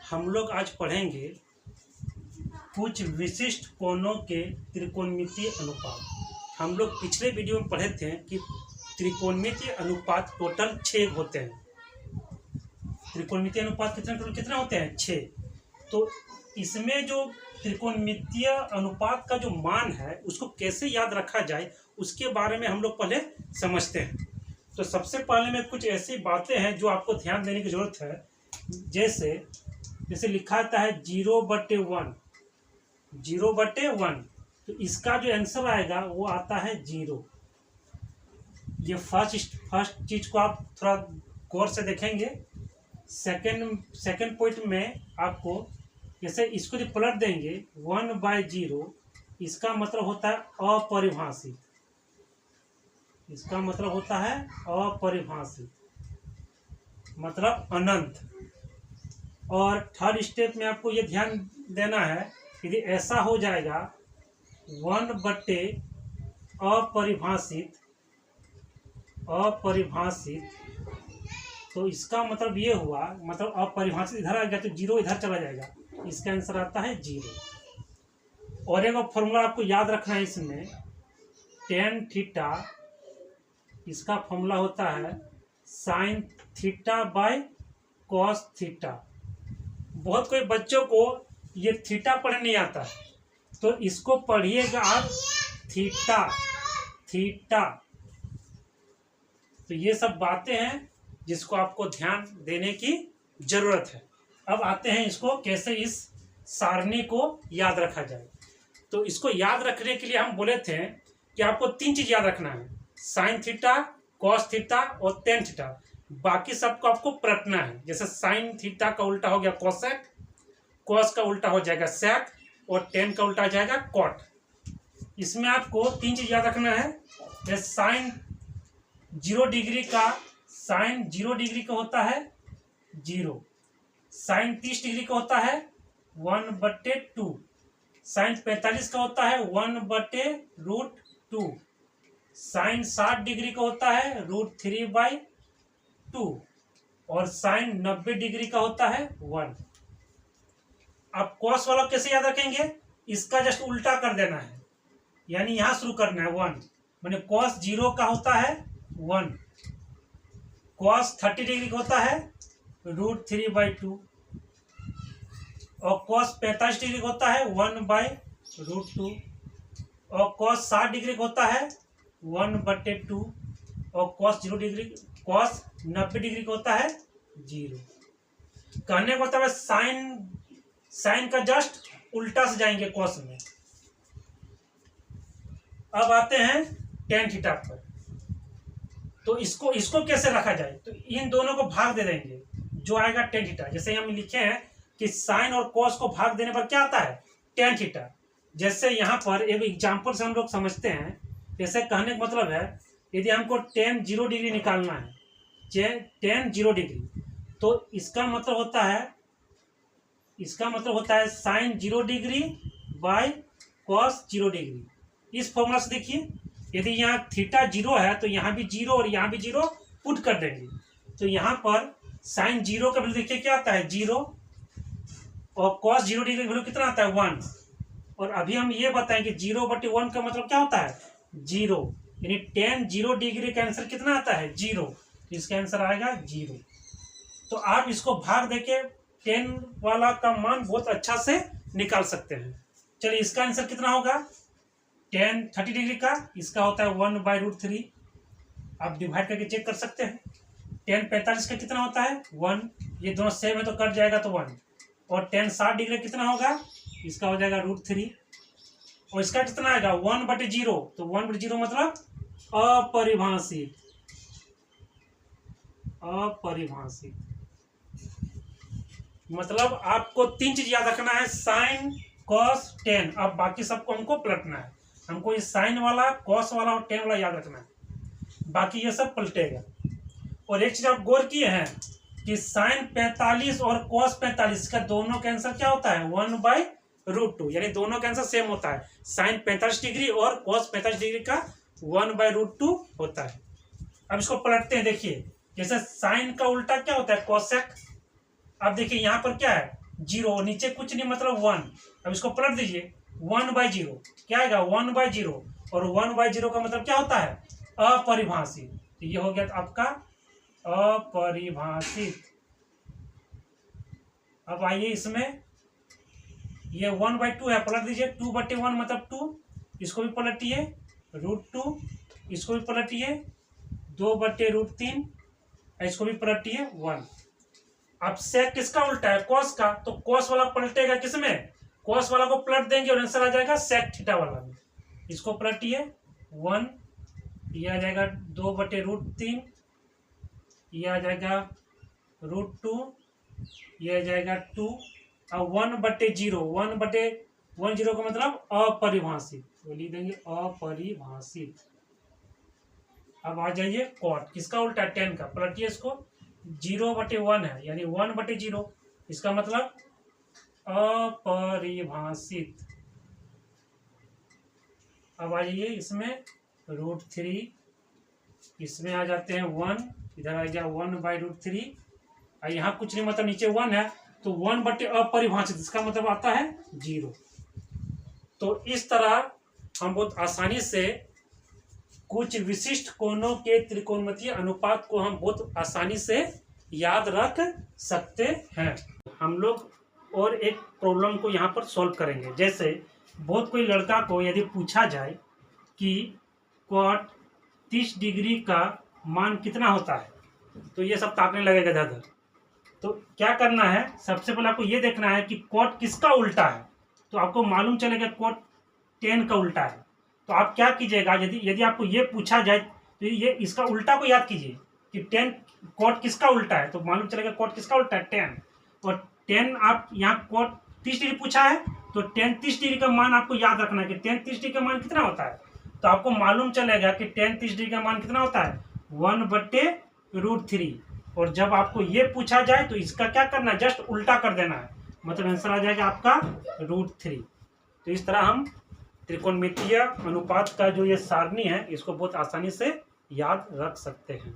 हम लोग आज पढ़ेंगे कुछ विशिष्ट कोणों के त्रिकोणमितीय अनुपात। हम लोग पिछले वीडियो में पढ़े थे कि त्रिकोणमितीय अनुपात टोटल 6 होते हैं। त्रिकोणमितीय अनुपात कितने होते हैं? 6। तो इसमें जो त्रिकोणमितीय अनुपात का जो मान है उसको कैसे याद रखा जाए उसके बारे में हम लोग पहले समझते हैं। तो सबसे पहले में कुछ ऐसी बातें हैं जो आपको ध्यान देने की जरूरत है। जैसे लिखा आता है 0/1, 0/1। तो इसका जो आंसर आएगा वो आता है 0। ये फर्स्ट चीज को आप थोड़ा गौर से देखेंगे। सेकंड पॉइंट में आपको जैसे इसको जो पलट देंगे 1/0, इसका मतलब होता है अपरिभाषित। इसका मतलब होता है अपरिभाषित, मतलब अनंत। और थर्ड स्टेप में आपको ये ध्यान देना है, यदि ऐसा हो जाएगा 1/अपरिभाषित, तो इसका मतलब ये हुआ, मतलब अपरिभाषित इधर आ गया तो 0 इधर चला जाएगा। इसका आंसर आता है 0। और एक फॉर्मूला आपको याद रखना है इसमें, tan थीटा, इसका फॉर्मूला होता है sin θ/cos थीटा। बहुत कोई बच्चों को ये थीटा पढ़ने नहीं आता है, तो इसको पढ़िएगा आप थीटा। तो ये सब बातें हैं जिसको आपको ध्यान देने की जरूरत है। अब आते हैं इसको कैसे इस सारणी को याद रखा जाए। तो इसको याद रखने के लिए हम बोले थे कि आपको 3 चीज याद रखना है, साइन थीटा, कॉस थीटा और टेन थीटा। बाकी सबको आपको पलटना है। जैसे साइन थीटा का उल्टा हो गया कोसेक, कॉस का उल्टा हो जाएगा सेक और टेन का उल्टा हो जाएगा कॉट। इसमें आपको 3 चीज याद रखना है। जैसे साइन 0 डिग्री का होता है 0, साइन 30 डिग्री का होता है 1/2, साइन 45 का होता है 1/√2, साइन 60 डिग्री का होता है √3/2 और साइन 90 डिग्री का होता है 1। आप कॉस वाला कैसे याद रखेंगे? इसका जस्ट उल्टा कर देना है, यानी यहां शुरू करना है 1। माने कॉस 0 का होता है 1, कॉस 30 डिग्री का होता है √3/2 और कॉस 45 डिग्री का होता है 1/√2 और कॉस 60 डिग्री का होता है 1/2 और कॉस 90 डिग्री का होता है 0। कहने को होता है साइन का जस्ट उल्टा से जाएंगे कॉस में। अब आते हैं टेन थीटा पर। तो इसको कैसे रखा जाए? तो इन दोनों को भाग दे देंगे, जो आएगा टेन थीटा। जैसे हम लिखे हैं कि साइन और कॉस को भाग देने पर क्या आता है? Tan theta. जैसे यहाँ पर एक एग्जांपल से हम लोग समझते हैं। जैसे कहने का मतलब है, यदि हमको tan 0 डिग्री निकालना है, tan 0 डिग्री, तो इसका मतलब होता है sine 0 degree by cos 0 degree. इस फॉर्मूला से देखिए, यदि यहाँ थीटा 0 है तो यहाँ भी 0 और यहाँ भी 0 पुट कर देंगे। तो यहाँ पर साइन 0 का वैल्यू देखिए क्या आता है 0 और कॉस 0 डिग्री का वैल्यू कितना आता है 1। और अभी हम ये बताएं कि 0/1 का मतलब क्या होता है 0, यानी tan 0 डिग्री का आंसर कितना आता है 0। इसका आंसर आएगा 0। तो आप इसको भाग देके 10 वाला का मान बहुत अच्छा से निकाल सकते हैं। चलिए इसका आंसर कितना होगा? tan 30 डिग्री का, इसका होता है 1/√3। आप डिवाइड करके चेक कर सकते हैं। tan 45 का कितना होता है 1, ये दोनों सेम है तो कट जाएगा तो 1। और tan 60 डिग्री कितना होगा? इसका हो जाएगा √3 और इसका कितना आएगा 1/0। तो 1/0 मतलब अपरिभाषित। मतलब आपको 3 चीज याद रखना है, साइन, कॉस, टेन। अब बाकी सबको हमको पलटना है। हमको ये साइन वाला, कॉस वाला और टेन वाला याद रखना है, बाकी ये सब पलटेगा। और एक चीज आप गौर किए हैं कि साइन 45 और कॉस 45 का दोनों का आंसर क्या होता है 1/√2, यानी दोनों का आंसर सेम होता है। साइन 45 डिग्री और कॉस 45 डिग्री का 1/√2 होता है। अब इसको पलटते हैं। देखिए जैसे साइन का उल्टा क्या होता है कोसेक। अब देखिए यहाँ पर क्या है जीरो, नीचे कुछ नहीं मतलब 1। अब इसको पलट दीजिए, 1/0 क्या आएगा 1/0, और 1/0 का मतलब क्या होता है अपरिभाषित। तो ये हो गया आपका अपरिभाषित। अब आइए इसमें ये 1/2 है, पलट दीजिए, 2/1 मतलब 2, इसको भी पलटिए, √2, इसको भी पलटिए, 2/√3, इसको भी पलटिए 1। अब सेक किसका उल्टा है कॉस का, तो कॉस वाला पलटेगा किसमें, कॉस वाला को पलट देंगे और आंसर आ जाएगा सेक थीटा वाला में। इसको पलटिए 1, ये आ जाएगा 2/√3, ये आ जाएगा √2, ये आ जाएगा 2। अब 1/0, 1/10 का मतलब अपरिभाषित, तो लिख देंगे अपरिभाषित। अब आ जाइए कॉट, किसका उल्टा 10 का, पलटिए इसको, 0/1 है यानी 1/0, इसका मतलब अपरिभाषित। अब आ जाइए इसमें √3, इसमें आ जाते हैं 1, इधर आ गया 1/√3, और यहाँ कुछ नहीं मतलब नीचे 1 है, तो 1/अपरिभाषित, इसका मतलब आता है 0। तो इस तरह हम बहुत आसानी से कुछ विशिष्ट कोणों के त्रिकोणमितीय अनुपात को हम बहुत आसानी से याद रख सकते हैं। हम लोग और एक प्रॉब्लम को यहाँ पर सॉल्व करेंगे। जैसे बहुत कोई लड़का को यदि पूछा जाए कि cot 30 डिग्री का मान कितना होता है, तो ये सब ताकने लगेगा इधर। तो क्या करना है, सबसे पहले आपको ये देखना है कि cot किसका उल्टा है। तो आपको मालूम चलेगा cot 10 का उल्टा है। तो आप क्या कीजिएगा, यदि आपको ये पूछा जाए तो ये इसका उल्टा को याद कीजिए कि 10 cot किसका उल्टा है, तो मालूम चलेगा cot किसका उल्टा है 10। और 10 आप यहाँ cot 30 डिग्री पूछा है, तो 10 30 डिग्री का मान आपको याद रखना है कि 10 30 डिग्री का मान कितना होता है। तो आपको मालूम चलेगा कि 10 30 डिग्री का मान कितना होता है 1/√3। और जब आपको ये पूछा जाए तो इसका क्या करना है, जस्ट उल्टा कर देना है, मतलब आंसर आ जाएगा आपका √3। तो इस तरह हम त्रिकोणमितीय अनुपात का जो ये सारणी है इसको बहुत आसानी से याद रख सकते हैं।